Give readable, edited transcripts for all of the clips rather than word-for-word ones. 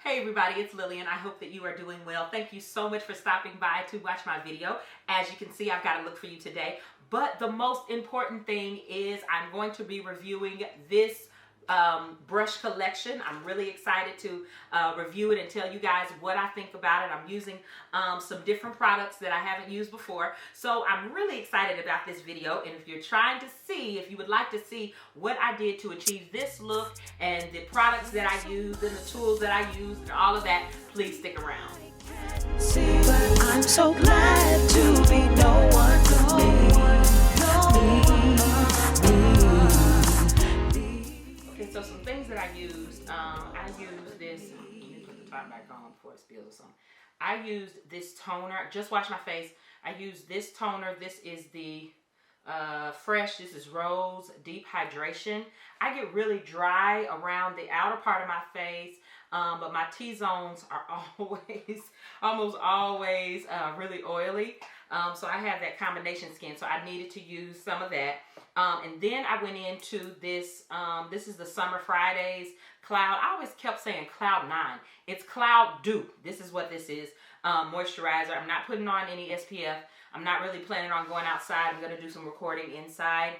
Hey everybody, it's Lillian. I hope that you are doing well. Thank you so much for stopping by to watch my video. As you can see, I've got a look for you today. But the most important thing is I'm going to be reviewing this brush collection. I'm really excited to review it and tell you guys what I think about it. I'm using some different products that I haven't used before. So I'm really excited about this video. And if you're trying to see, if you would like to see what I did to achieve this look and the products that I used and the tools that I used and all of that, please stick around. But I'm so glad to be no one to me. Okay, so some things that I used. I used this. Let me put the top back on before it spills or something. I used this toner. Just wash my face. I used this toner. This is the Fresh. This is Rose Deep Hydration. I get really dry around the outer part of my face. But my T-zones are almost always really oily. So I have that combination skin. So I needed to use some of that. And then I went into this, this is the Summer Fridays Cloud. I always kept saying Cloud 9. It's Cloud Dew. This is what this is. Moisturizer. I'm not putting on any SPF. I'm not really planning on going outside. I'm going to do some recording inside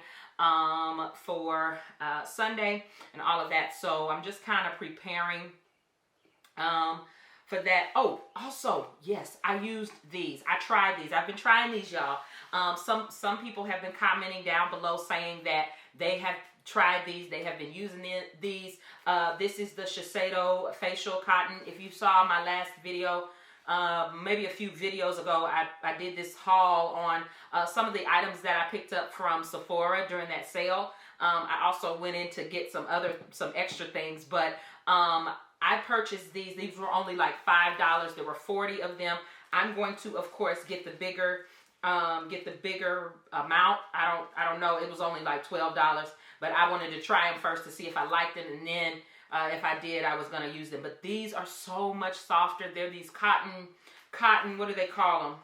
for Sunday and all of that. So I'm just kind of preparing for that. Oh, also, yes, I used these. I tried these. I've been trying these, y'all. Some people have been commenting down below saying that they have tried these. They have been using these. This is the Shiseido Facial Cotton. If you saw my last video, maybe a few videos ago, I did this haul on some of the items that I picked up from Sephora during that sale. I also went in to get some extra things, but I purchased these. These were only like $5. There were 40 of them. I'm going to, of course, get the bigger amount. I don't know. It was only like $12, but I wanted to try them first to see if I liked it, and then if I did, I was going to use them. But these are so much softer. They're these cotton. What do they call them?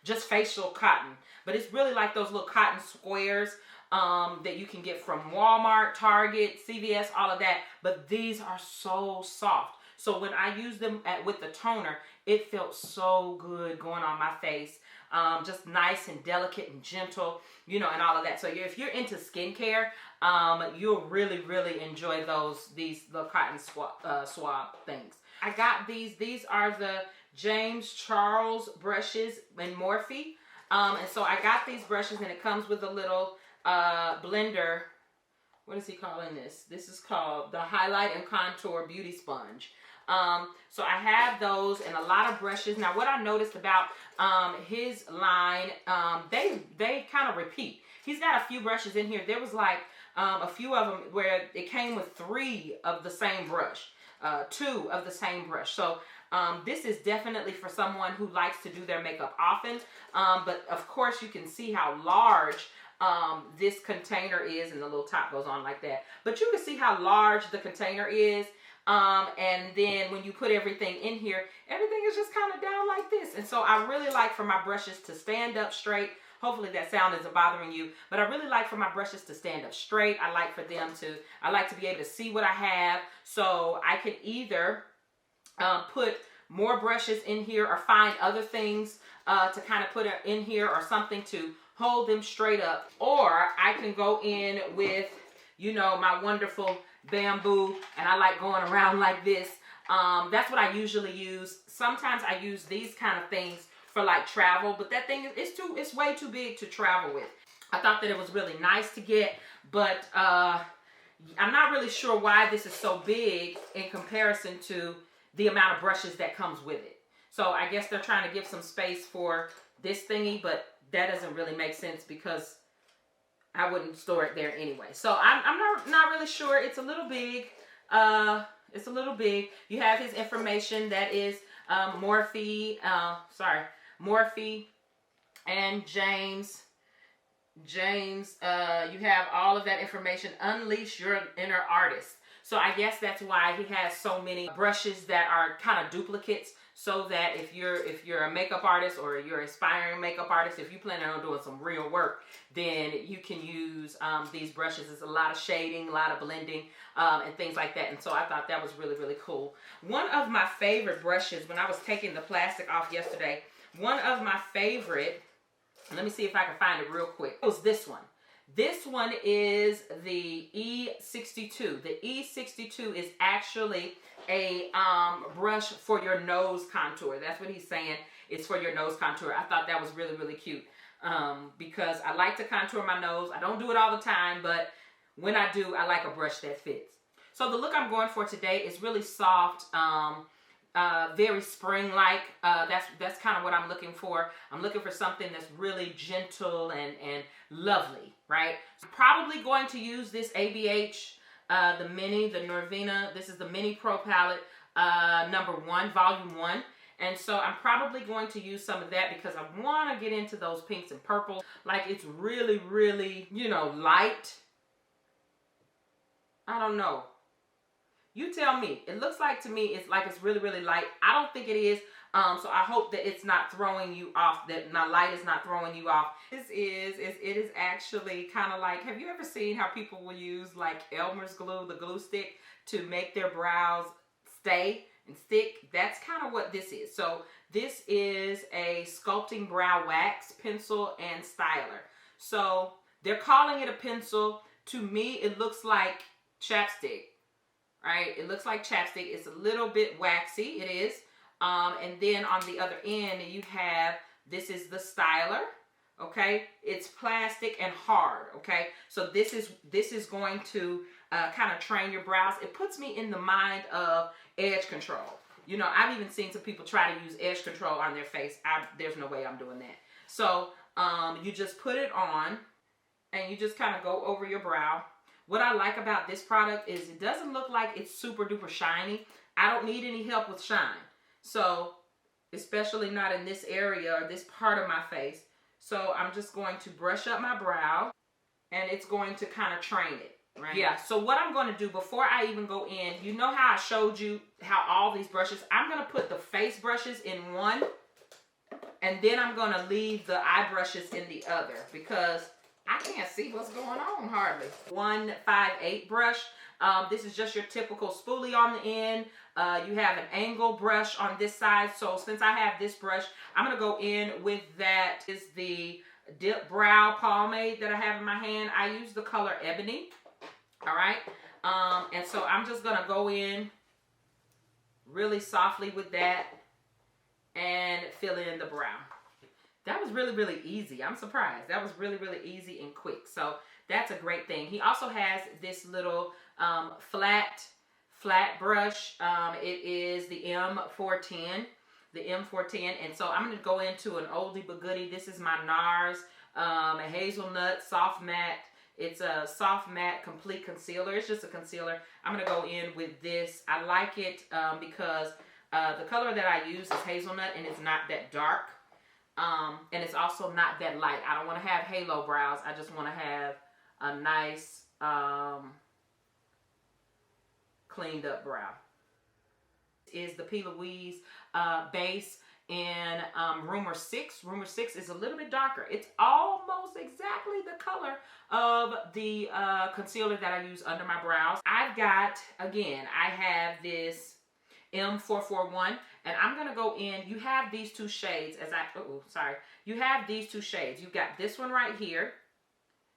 Just facial cotton. But it's really like those little cotton squares that you can get from Walmart, Target, CVS, all of that. But these are so soft. So when I use them with the toner, it felt so good going on my face. Just nice and delicate and gentle, you know, and all of that. So if you're into skincare, you'll really, really enjoy these little cotton swab things. I got these. These are the James Charles brushes in Morphe. And so I got these brushes, and it comes with a little blender. What is he calling this? This is called the Highlight and Contour Beauty Sponge. So I have those and a lot of brushes. Now what I noticed about his line, they kind of repeat. He's got a few brushes in here. There was like a few of them where it came with 3 of the same brush, 2 of the same brush. So this is definitely for someone who likes to do their makeup often. But of course you can see how large this container is, and the little top goes on like that. But you can see how large the container is. And then when you put everything in here, everything is just kind of down like this. And so I really like for my brushes to stand up straight. Hopefully that sound isn't bothering you, but I really like for my brushes to stand up straight. I like for them to, I like to be able to see what I have. So I can either put more brushes in here or find other things to kind of put in here or something to hold them straight up. Or I can go in with, you know, my wonderful bamboo, and I like going around like this. That's what I usually use. Sometimes I use these kind of things for like travel, but that thing it's way too big to travel with. I thought that it was really nice to get, but I'm not really sure why this is so big in comparison to the amount of brushes that comes with it. So I guess they're trying to give some space for this thingy, but that doesn't really make sense because I wouldn't store it there anyway. So I'm not really sure. It's a little big. It's a little big. You have his information. That is Morphe and James. You have all of that information. Unleash your inner artist. So I guess that's why he has so many brushes that are kind of duplicates, so that if you're a makeup artist or you're an aspiring makeup artist, if you plan on doing some real work, then you can use these brushes. It's a lot of shading, a lot of blending, and things like that. And so I thought that was really, really cool. One of my favorite brushes, when I was taking the plastic off yesterday, one of my favorite, let me see if I can find it real quick, it was this one. This one is the E62. The E62 is actually a brush for your nose contour. That's what he's saying. It's for your nose contour. I thought that was really, really cute because I like to contour my nose. I don't do it all the time, but when I do, I like a brush that fits. So the look I'm going for today is really soft, very spring-like. That's kind of what I'm looking for. I'm looking for something that's really gentle and lovely, right? I'm probably going to use this ABH, the Norvina. This is the Mini Pro Palette, number 1, volume 1. And so I'm probably going to use some of that because I want to get into those pinks and purples. Like it's really, really, you know, light. I don't know. You tell me. It looks like to me, it's like it's really, really light. I don't think it is. So I hope that it's not throwing you off, that my light is not throwing you off. It is actually kind of like, have you ever seen how people will use like Elmer's glue, the glue stick, to make their brows stay and stick? That's kind of what this is. So this is a sculpting brow wax pencil and styler. So they're calling it a pencil. To me, it looks like chapstick. Right? It looks like chapstick. It's a little bit waxy. It is. And then on the other end, you have, this is the styler. Okay? It's plastic and hard. Okay? So this is going to kind of train your brows. It puts me in the mind of edge control. You know, I've even seen some people try to use edge control on their face. There's no way I'm doing that. So you just put it on and you just kind of go over your brow. What I like about this product is it doesn't look like it's super duper shiny. I don't need any help with shine. So, especially not in this area or this part of my face. So, I'm just going to brush up my brow and it's going to kind of train it. Right? Yeah, so what I'm going to do before I even go in, you know how I showed you how all these brushes, I'm going to put the face brushes in one and then I'm going to leave the eye brushes in the other because I can't see what's going on hardly. 158 brush. This is just your typical spoolie on the end. You have an angle brush on this side. So since I have this brush, I'm going to go in with that. Is the Dip Brow Pomade that I have in my hand. I use the color Ebony. All right. And so I'm just going to go in really softly with that and fill in the brow. That was really, really easy. I'm surprised. That was really, really easy and quick. So that's a great thing. He also has this little flat brush. It is the M410. The M410. And so I'm going to go into an oldie but goodie. This is my NARS Hazelnut Soft Matte. It's a soft matte complete concealer. It's just a concealer. I'm going to go in with this. I like it because the color that I use is hazelnut and it's not that dark. And it's also not that light. I don't want to have halo brows. I just want to have a nice, cleaned up brow. Is the P. Louise base in Rumor 6. Rumor 6 is a little bit darker. It's almost exactly the color of the concealer that I use under my brows. I've got, again, I have this M441 and I'm going to go in. You have these two shades you have these two shades. You've got this one right here,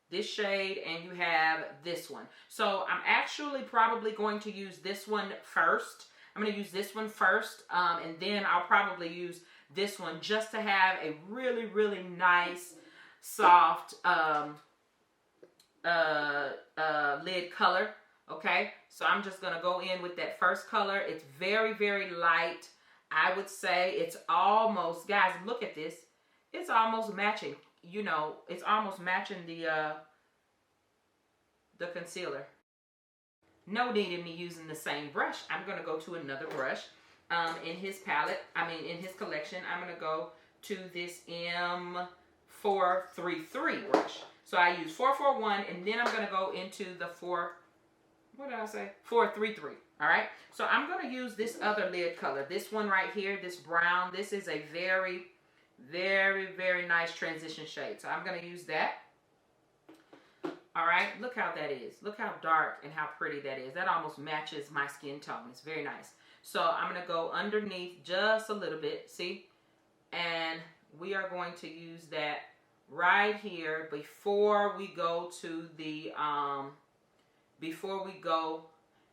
this shade, and you have this one. So I'm actually probably going to use this one first. I'm going to use this one first and then I'll probably use this one just to have a really, really nice, soft lid color. Okay, so I'm just going to go in with that first color. It's very, very light. I would say it's almost, guys, look at this. It's almost matching. You know, it's almost matching the concealer. No need in me using the same brush. I'm going to go to another brush in his palette. In his collection. I'm going to go to this M433 brush. So I use 441 and then I'm going to go into the what did I say? 433. All right. So I'm going to use this other lid color. This one right here, this brown. This is a very, very, very nice transition shade. So I'm going to use that. All right. Look how that is. Look how dark and how pretty that is. That almost matches my skin tone. It's very nice. So I'm going to go underneath just a little bit. See? And we are going to use that right here before we go to the, before we go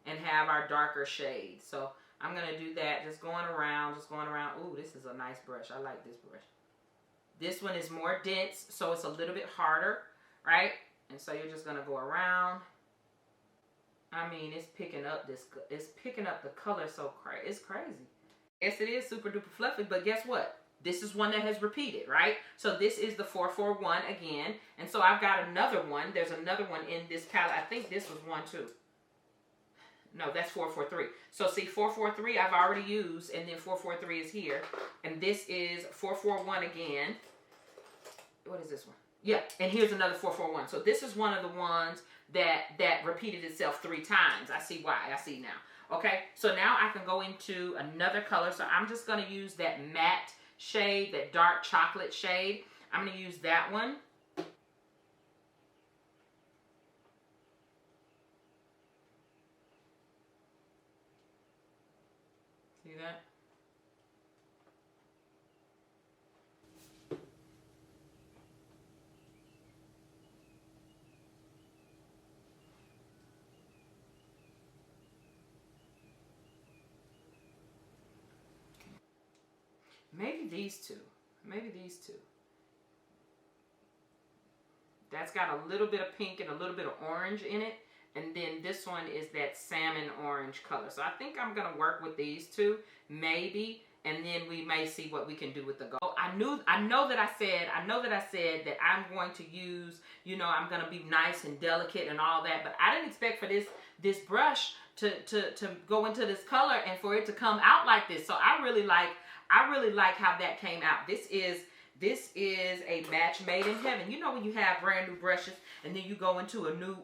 and have our darker shade. So I'm going to do that, just going around, Ooh, this is a nice brush. I like this brush. This one is more dense, so it's a little bit harder, right? And so you're just going to go around. I mean, it's picking up the color so crazy. It's crazy. Yes, it is super duper fluffy, but guess what? This is one that has repeated, right? So this is the 441 again. And so I've got another one. There's another one in this palette. I think this was one too. No, that's 443. So see, 443 I've already used, and then 443 is here. And this is 441 again. What is this one? Yeah, and here's another 441. So this is one of the ones that repeated itself 3 times. I see why. I see now. Okay, so now I can go into another color. So I'm just going to use that matte shade, that dark chocolate shade. I'm going to use that one. See that? Maybe these two. Maybe these two. That's got a little bit of pink and a little bit of orange in it. And then this one is that salmon orange color. So I think I'm going to work with these two, maybe. And then we may see what we can do with the gold. I know that I said that I'm going to use, you know, I'm going to be nice and delicate and all that. But I didn't expect for this brush to go into this color and for it to come out like this. So I really like how that came out. This is a match made in heaven. You know when you have brand new brushes and then you go into a new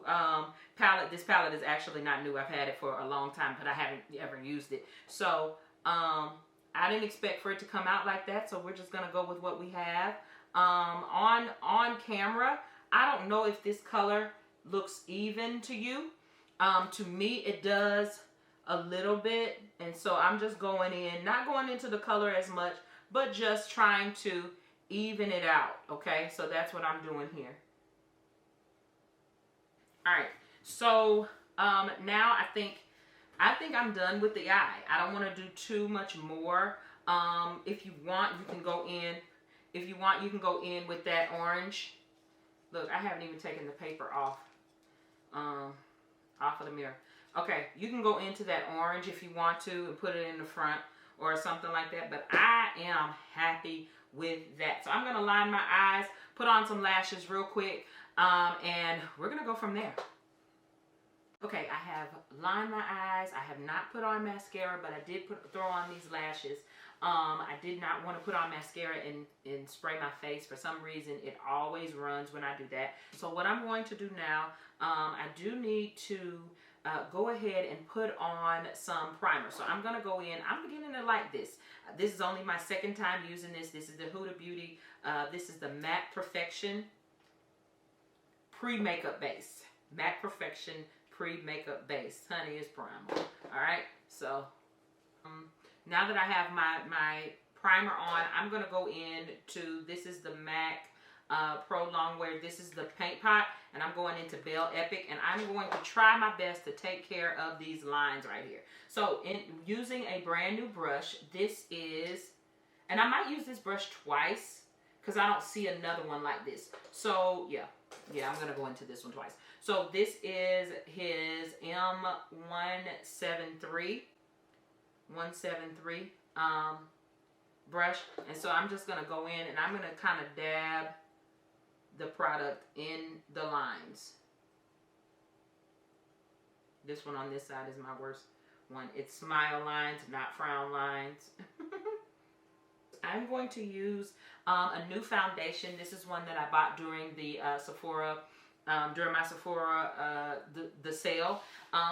palette. This palette is actually not new. I've had it for a long time, but I haven't ever used it. So I didn't expect for it to come out like that. So we're just gonna go with what we have. On camera, I don't know if this color looks even to you. To me, it does a little bit, and so I'm just going in, not going into the color as much, but just trying to even it out. Okay, so that's what I'm doing here. All right, so now I think I'm done with the eye. I don't want to do too much more. If you want, you can go in. If you want, you can go in with that orange. Look, I haven't even taken the paper off of the mirror. Okay, you can go into that orange if you want to and put it in the front or something like that. But I am happy with that. So I'm going to line my eyes, put on some lashes real quick, and we're going to go from there. Okay, I have lined my eyes. I have not put on mascara, but I did throw on these lashes. I did not want to put on mascara and spray my face. For some reason, it always runs when I do that. So what I'm going to do now, I do need to go ahead and put on some primer. So I'm going to go in. I'm beginning to like this. This is only my second time using this. This is the Huda Beauty. This is the Matte Perfection Pre-Makeup Base. Matte Perfection Pre-Makeup Base. Honey, is primer. All right. So now that I have my primer on, I'm going to go in to, this is the MAC Pro Longwear. This is the paint pot, and I'm going into Belle Epic, and I'm going to try my best to take care of these lines right here. So in using a brand new brush, this is, and I might use this brush twice because I don't see another one like this. So yeah, I'm going to go into this one twice. So this is his M173 brush, and so I'm just going to go in and I'm going to kind of dab the product in the lines. This one on this side is my worst one. It's smile lines, not frown lines. I'm going to use a new foundation. This is one that I bought during the Sephora during my Sephora the sale.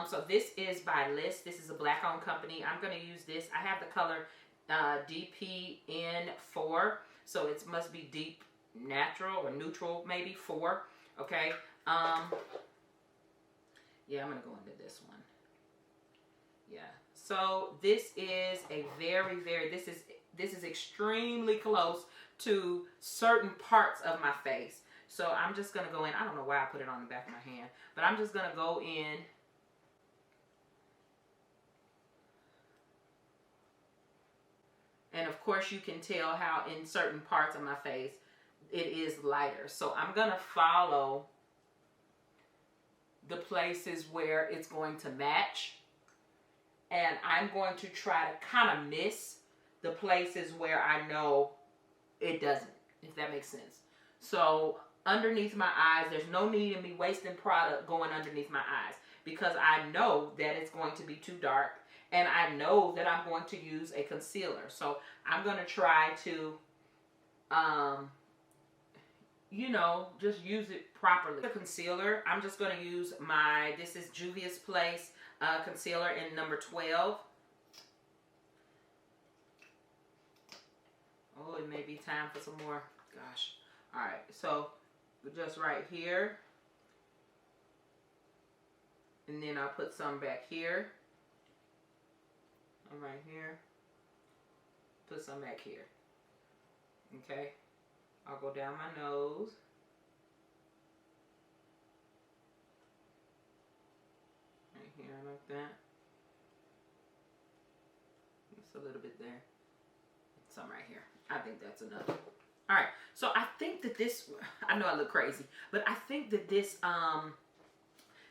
So this is by List. This is a black-owned company. I'm going to use this. I have the color DPN4, so it must be deep natural or neutral, maybe 4. Okay. Yeah, I'm going to go into this one. Yeah. So this is a very, this is extremely close to certain parts of my face. So I'm just going to go in. I don't know why I put it on the back of my hand, but I'm just going to go in. And of course you can tell how in certain parts of my face it is lighter. So I'm going to follow the places where it's going to match. And I'm going to try to kind of miss the places where I know it doesn't, if that makes sense. So underneath my eyes, there's no need in me wasting product going underneath my eyes, because I know that it's going to be too dark, and I know that I'm going to use a concealer. So I'm going to try to, you know, just use it properly. The concealer, I'm just going to use this is Juvia's Place concealer in number 12. Oh, it may be time for some more. Gosh. All right, so just right here, and then I'll put some back here, and right here, put some back here. Okay, I'll go down my nose. Right here like that. Just a little bit there. Some right here. I think that's enough. All right, so I think that this, I know I look crazy, but I think that this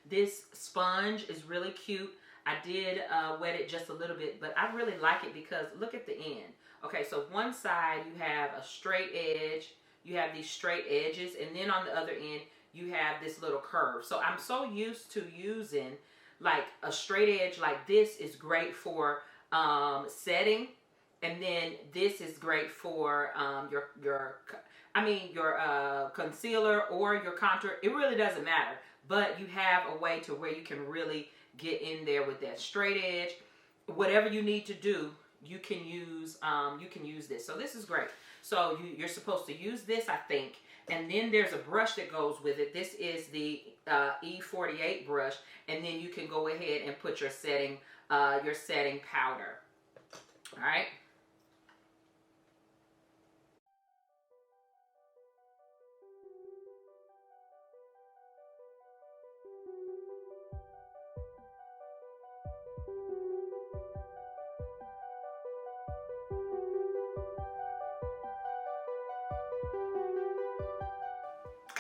this sponge is really cute. I did wet it just a little bit, but I really like it because look at the end. Okay, so one side you have a straight edge, you have these straight edges, and then on the other end you have this little curve. So I'm so used to using like a straight edge like this is great for setting. And then this is great for your concealer or your contour. It really doesn't matter. But you have a way to where you can really get in there with that straight edge. Whatever you need to do, you can use this. So this is great. So you're supposed to use this, I think. And then there's a brush that goes with it. This is the E48 brush. And then you can go ahead and put your setting powder. All right.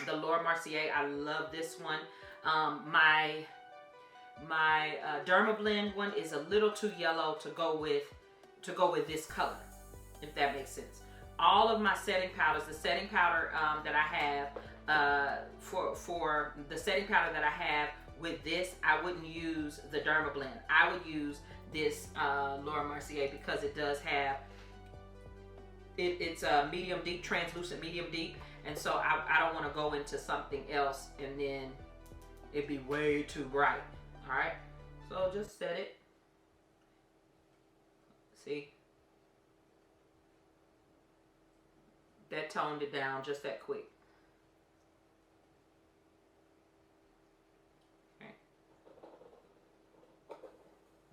The Laura Mercier, I love this one. My Dermablend one is a little too yellow to go with this color, if that makes sense. All of my setting powders, the setting powder that I have for the setting powder that I have with this, I wouldn't use the Dermablend. I would use this Laura Mercier because it does have it's a medium deep, translucent medium deep. And so I don't want to go into something else and then it'd be way too bright. All right, so just set it. See, that toned it down just that quick. Okay,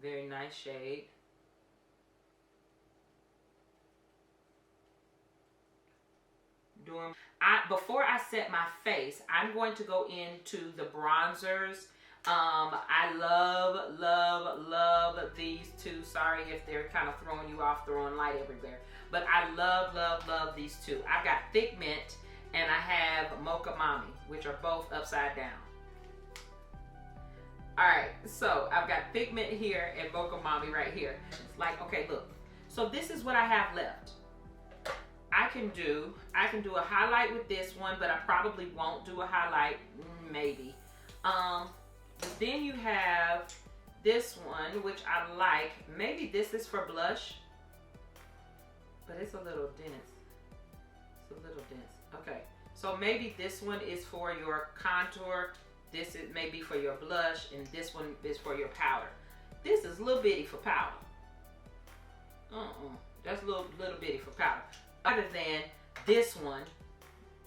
very nice shade. Before I set my face, I'm going to go into the bronzers. I love these two. Sorry if they're kind of throwing you off, throwing light everywhere. But I love these two. I've got Figment and I have Mocha Mami, which are both upside down. Alright, so I've got Figment here and Mocha Mami right here. It's like, okay, look. So this is what I have left. I can do a highlight with this one, but I probably won't do a highlight, maybe. But then you have this one, which I like. Maybe this is for blush, but it's a little dense. It's a little dense. Okay, So maybe this one is for your contour, this is maybe for your blush, and this one is for your powder. This is little bitty for powder. That's little bitty for powder. Other than this one,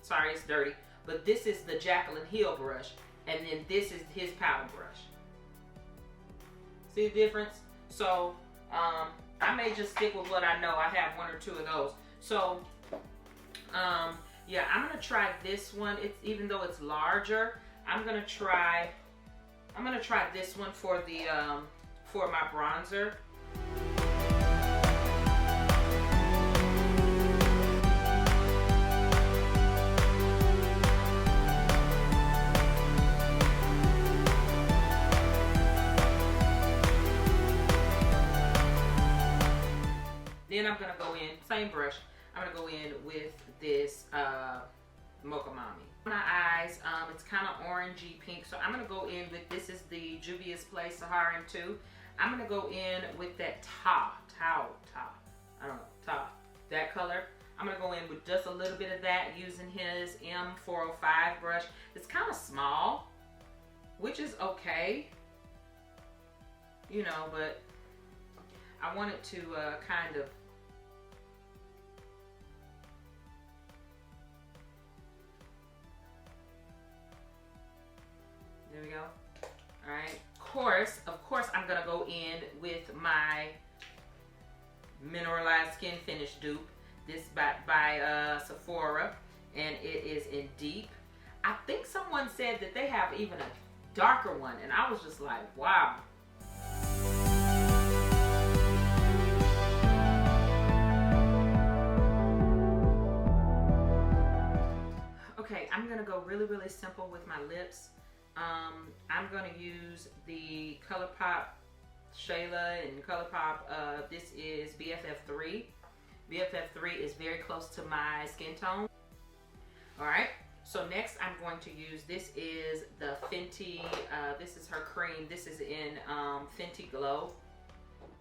sorry it's dirty, but this is the Jaclyn Hill brush, and then this is his powder brush. See the difference? So I may just stick with what I know. I have one or two of those. So yeah, I'm gonna try this one. It's, even though it's larger, I'm gonna try this one for the for my bronzer. Then I'm gonna go in, same brush, I'm gonna go in with this Mocha Mommy. My eyes, it's kind of orangey pink, so I'm gonna go in with, this is the Juvia's Place Saharan 2. I'm gonna go in with that tau, that color. I'm gonna go in with just a little bit of that using his M405 brush. It's kind of small, which is okay, you know, but I wanted to kind of, there we go. All right. Of course, I'm gonna go in with my mineralized skin finish dupe. This by Sephora, and it is in Deep. I think someone said that they have even a darker one, and I was just like, wow. Okay, I'm gonna go really simple with my lips. I'm gonna use the ColourPop Shayla and ColourPop. This is BFF3. BFF3 is very close to my skin tone. All right. So next, I'm going to use, this is the Fenty. This is her cream. This is in Fenty Glow.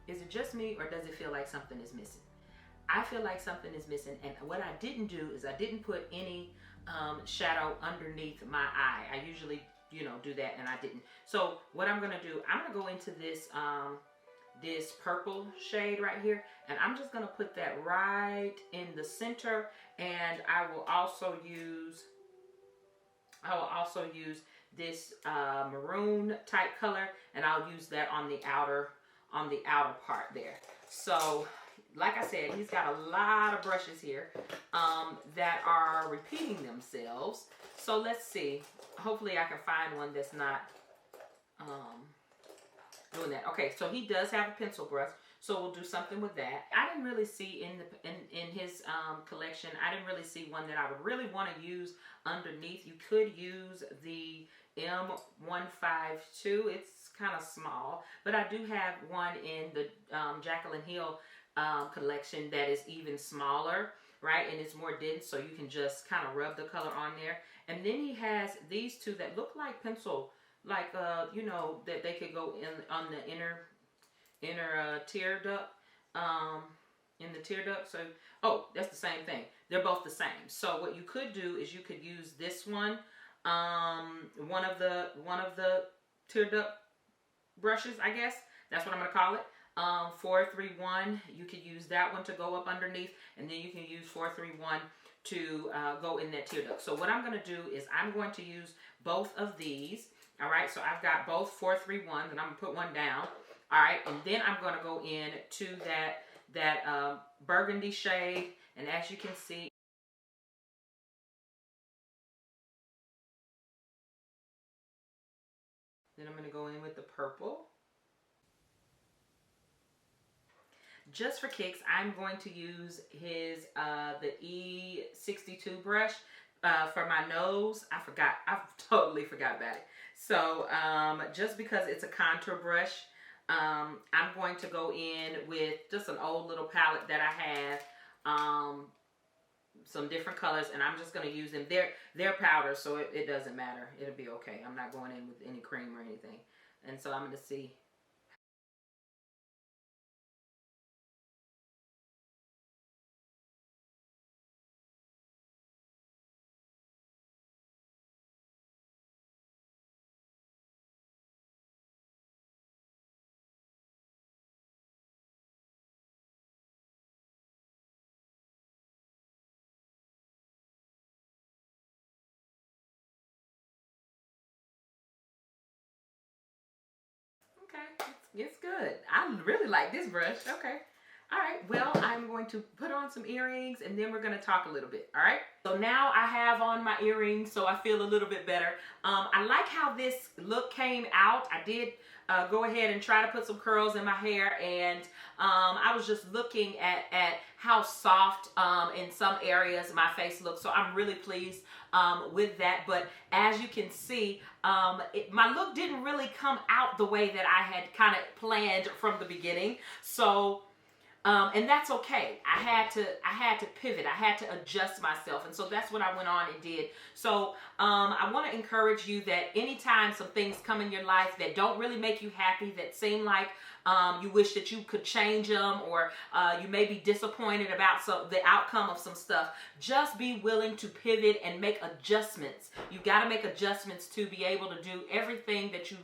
Is it just me, or does it feel like something is missing? I feel like something is missing, and what I didn't do is I didn't put any shadow underneath my eye. I usually, you know, do that, and I didn't. So what I'm gonna do, I'm gonna go into this this purple shade right here, and I'm just gonna put that right in the center, and I will also use this maroon type color, and I'll use that on the outer part there. So like I said, he's got a lot of brushes here that are repeating themselves. So let's see. Hopefully I can find one that's not doing that. Okay, so he does have a pencil brush, so we'll do something with that. I didn't really see in his collection, I didn't really see one that I would really want to use underneath. You could use the M152. It's kind of small, but I do have one in the Jaclyn Hill collection that is even smaller, right? And it's more dense, so you can just kind of rub the color on there. And then he has these two that look like pencil, like you know, that they could go in on the inner tear duct, in the tear duct. So, oh, that's the same thing. They're both the same. So what you could do is you could use this one, one of the tear duct brushes, I guess that's what I'm gonna call it. 431, you could use that one to go up underneath, and then you can use 431 to go in that tear duct. So what I'm going to do is I'm going to use both of these. All right, so I've got both 431s, and I'm going to put one down. All right, and then I'm going to go in to that burgundy shade, and as you can see, then I'm going to go in with the purple. Just for kicks, I'm going to use his the E62 brush for my nose. I totally forgot about it. So just because it's a contour brush, I'm going to go in with just an old little palette that I have, some different colors, and I'm just going to use them. They're powder, so it doesn't matter. It'll be okay. I'm not going in with any cream or anything. And so I'm going to see It's good. I really like this brush. Okay. All right, well, I'm going to put on some earrings and then we're going to talk a little bit, all right? So now I have on my earrings, so I feel a little bit better. I like how this look came out. I did go ahead and try to put some curls in my hair, and I was just looking at how soft in some areas my face looks, so I'm really pleased with that. But as you can see, my look didn't really come out the way that I had kind of planned from the beginning, so and that's okay. I had to pivot. I had to adjust myself. And so that's what I went on and did. So I want to encourage you that anytime some things come in your life that don't really make you happy, that seem like you wish that you could change them, or you may be disappointed about the outcome of some stuff, just be willing to pivot and make adjustments. You got to make adjustments to be able to do everything that you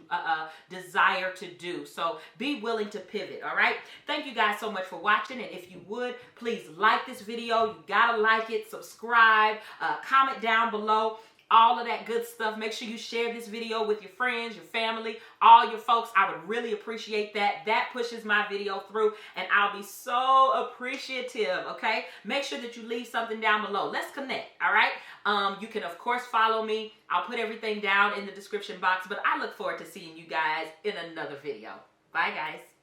desire to do. So be willing to pivot, all right? Thank you guys so much for watching, and if you would, please like this video. You got to like it, subscribe, comment down below. All of that good stuff. Make sure you share this video with your friends, your family, all your folks. I would really appreciate that. That pushes my video through, and I'll be so appreciative, okay? Make sure that you leave something down below. Let's connect, all right? You can, of course, follow me. I'll put everything down in the description box, but I look forward to seeing you guys in another video. Bye, guys.